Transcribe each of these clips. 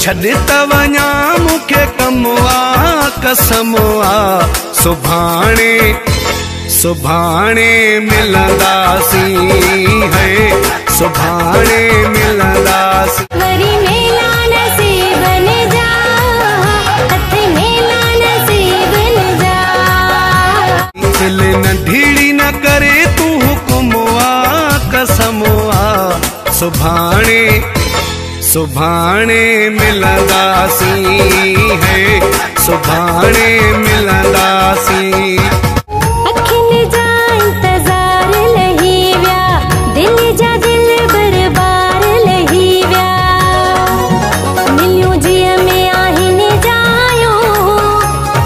छॾे त वञा मूंखे कमु आ कसम आ सुभाणे सुभाणे मिलंदासीं है सुभाणे मिलंदासीं वरी मेला नसीब न जा हथ मेला नसीब न जा दिल न ढीड़ी न करे तू हुकुम आ कसम आ सुभाणे सुभाणे मिलंदासीं है सुभाणे मिलंदासीं अखियुनि जा इंतज़ार लही विया दिल जा दिल बरबार लही विया मिलियूं जीअं में आहिनि जायूं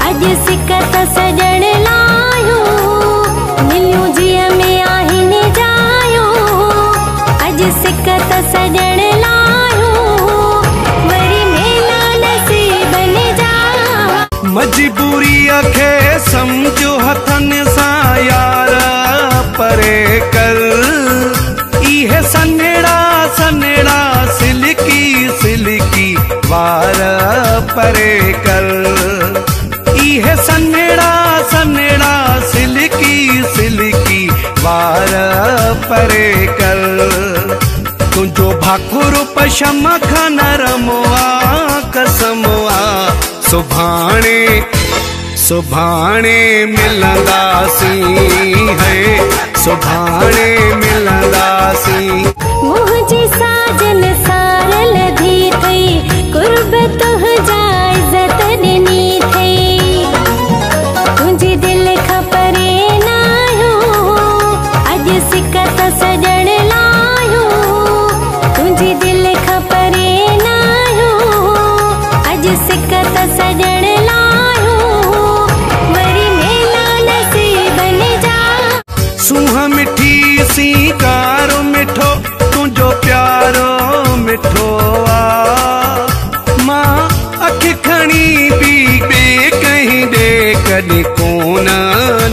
अॼु सिकत सॼण लायूं मिलियूं जीअं में आहिनि जायूं अॼु सिकत सॼण मजबूरीअ खे सम्झो हथनि सां यार परे कर इहे सन्हेड़ा सन्हेड़ा सिल्की सिल्की वार परे कर इहे सन्हेड़ा सन्हेड़ा सिल्की सिल्की वार परे कर तुंहिंजो भाकुर पशम खां नरम आ कसम आ सुभाणे सुभाणे मिलंदासीं है सुभाणे मिलंदासीं मुंहिंजी साजन सारल थी थई कुर्ब तुंहिंजा इज़त ॾिनी थई तुंहिंजी दिलि खां परे न आहियूं अॼु सिकत सॼण लायूं तुंहिंजी दिलि खां परे न आहियूं अॼु सिकत सॼण सूह मिठी सी कारो मिठो तुंहिंजो प्यारो मिठो आ मां अख खणी बि ॿिए कहीं ॾे कॾहिं कोन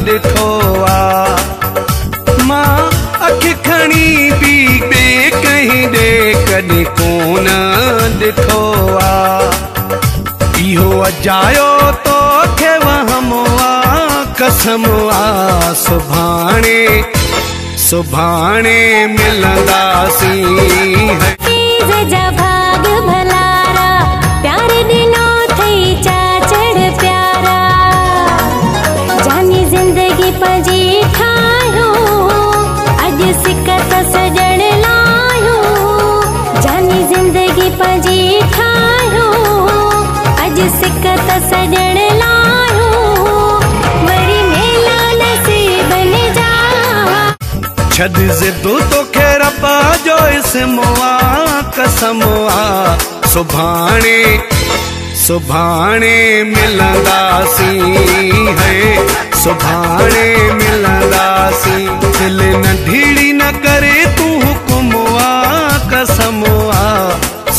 ॾिठो आ मां अख खणी बि ॿिए कहीं ॾे कॾहिं कोन ॾिठो आ इहो अजायो तोखे वहम आ कसम आ सुभाणे सुभाणे मिलंदासीं है जा भाग भलारा प्यार ॾिनो थई चाचड़ प्यारा जानी ज़िंदगी पंहिंजी ठाहियूं अॼु सिकत सॼण लायूं जानी ज़िंदगी पंहिंजी ठाहियूं अॼु सिकत सॼण छॾ ज़िदु तोखे रब जो इस्म आ कसम आ सुभाणे सुभाणे मिलंदासीं है सुभाणे मिलंदासीं दिल न ढीड़ी न करे तू हुकुम आ कसम आ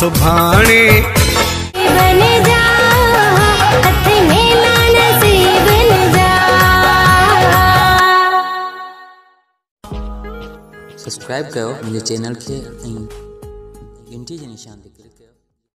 सुभाणे सब्सक्राइब कयो मुंहिंजे चैनल खे ऐं घंटी जो निशान ते क्लिक कयो।